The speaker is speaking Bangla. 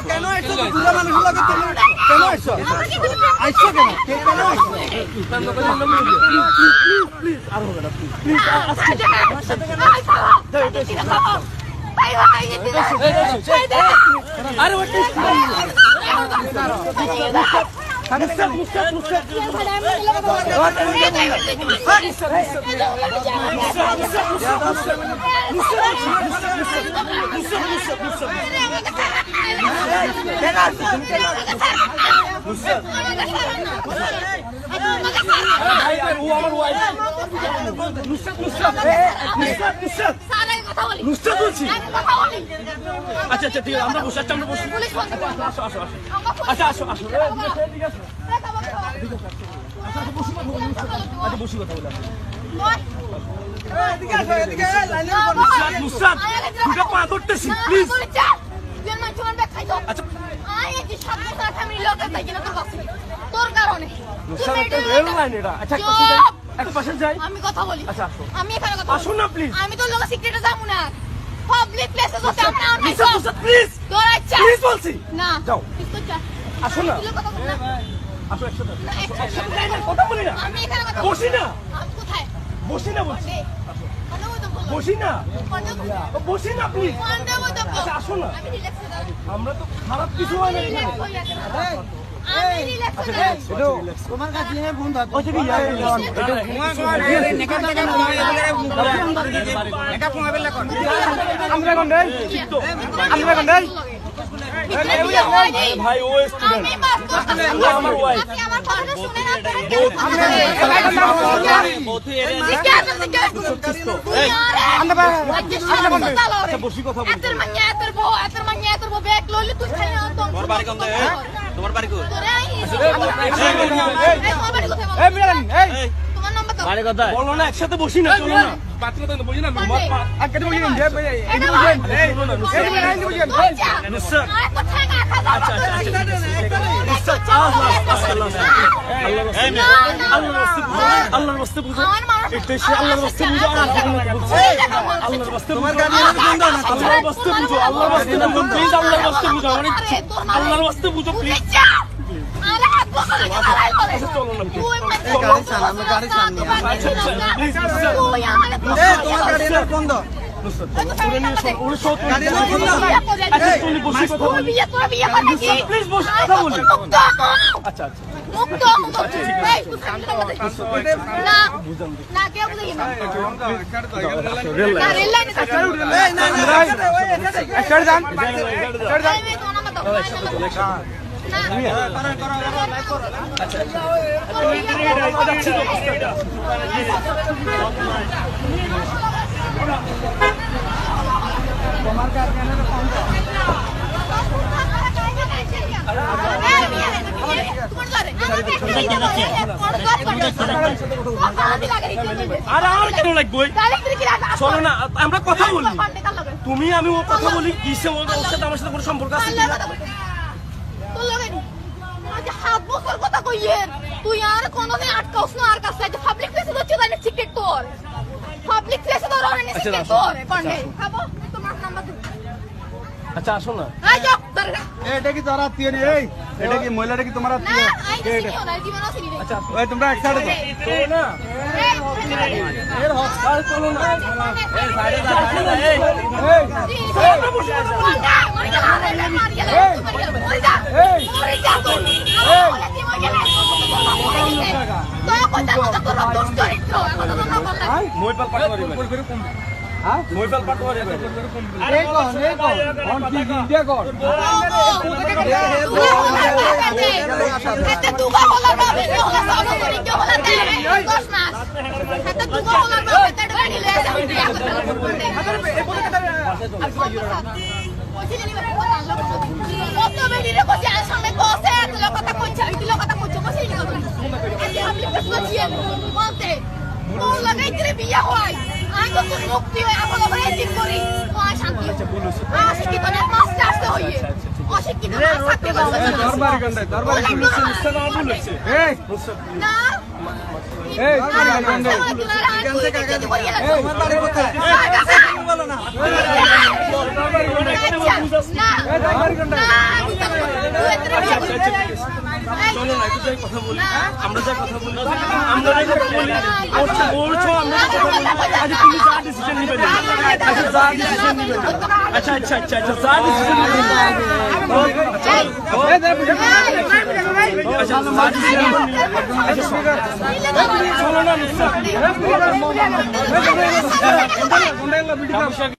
কেন আইছো দুটা মানুষের লাগে কেন আইছো আইছো কেন কেন আইছো প্লিজ আর হবে না প্লিজ আরে আচ্ছা আচ্ছা ঠিক আছে আমরা বসে আমরা বসে আসো আসো আচ্ছা আসো আসো ঠিক আছে আচ্ছা বসি কথা বলে এদিকে আসো এদিকে লাইনে নুসরাত দুটো পা ধরতেছি প্লিজ আচ্ছা আই এই শব্দ কথা আমি লোকে তাই কিনা তোর কাছে তোর কারণে নুসরাত রেল লাইন এটা আচ্ছা এক পাশে যাই আমি কথা বলি আচ্ছা আসো আমি এখানে কথা আসো না প্লিজ আমি তোর লোকে সিক্রেটে যাবো না পাবলিক প্লেসে যেতে আমরা না নুসরাত প্লিজ তোর আচ্ছা প্লিজ বলছি না যাও আসো না আসো একসাথে কথা বলি না আমি এখানে কথা বসি না আমি কোথায় বসি না বলছি বসি না বসি না প্লিজ আচ্ছা আসো না আমরা তো খারাপ কিছু হয় না এখানে তোমার কাছে ফোন দাও ভাই ও স্টুডেন্ট ও আমার ওয়াইফ তোমার বাড়ি কই বাড়ি কোথায় বলো না একসাথে বসি না চলো না বাচ্চা তো বসি না আগে বসি না ভাই এই বসি আল্লাহর রাস্তায় বুঝো এটা সে আল্লাহর রাস্তায় বুঝো আর আল্লাহর রাস্তায় তোমার গার্ডিয়ান বন্ধ না আল্লাহর রাস্তায় বুঝো আল্লাহর রাস্তায় বুঝো প্লিজ আল্লাহর রাস্তায় বুঝো আল্লাহর রাস্তায় বুঝো প্লিজ চলো না গাড়ি চালান আমরা গাড়ি চালানি প্লিজ তোমার গার্ডিয়ান বন্ধ আচ্ছা তোমার গার্ডিয়ানের ফোন দাও আর আর কেন লাগবে চলো না আমরা কথা বলি তুমি আমি ও কথা বলি কিসে ওর সাথে আমার সাথে কোনো সম্পর্ক আছে কিনা তো লাগে আজ হাত বছর কথা কইয়ের তুই আর কোনদিন আটকাওস না আর কাছে পাবলিক প্লেসে তো চলে সিক্রেট তোর পাবলিক প্লেসে তো রনে সিক্রেট তোর পান্ডে খাবো তোমার নাম্বার দে আচ্ছা আসো না আই যাও দাঁড়া এটা কি তোর আত্মীয় নেই এই এটা কি মহিলাটা কি তোমার আত্মীয় আচ্ছা ওই তোমরা এক সাইডে যাও চলো না এর হসপিটাল চলো না এই সাইডে যাও এই আমরা বসে আছি মোবাইল পাঠাওয়ারি হ্যাঁ মোবাইল পাঠাওয়ারি আরে কোন অন কি ইন্ডিয়া কোন এতে দুগা বলা যাবে না সামনে করে কি বলা দেয় 10 মাস এতে দুগা বলা যাবে তে গাড়ি নিয়ে যাও কত বেড়ি রে কইছে আর সামনে কইছে এত কথা কইছে এই কথা কইছে বসে নি কথা এতে আপনি কইছে বলতে ও লাগাই রে বিয়া হয় আমি তো মুক্তি হই আমল করে ঠিক করি ও শান্তি আচ্ছা বলুন আজকে তো না মাস্টার আসতে হইয়ে শিক্ষিত না ছাত্র দরবারি গন্ডাই দরবারি পুলিশ মিস্টার আবুল হচ্ছে এই না এই দরবারি গন্ডাই এখান থেকে আগে তোমার বাড়ি কোথায় বলো না দরবারি গন্ডাই না এই দরবারি গন্ডাই চলো না একটু যাই কথা বলি আমরা যা কথা বলি আমরা যা কথা বলি বলছো আমরা যা কথা বলি আজ তুমি যা ডিসিশন নিবে আচ্ছা যা ডিসিশন নিবে আচ্ছা আচ্ছা আচ্ছা আচ্ছা যা ডিসিশন নিবে এই দে আচ্ছা যা ডিসিশন নিবে আচ্ছা চলো না মিস্টার গন্ডাই ভিডিও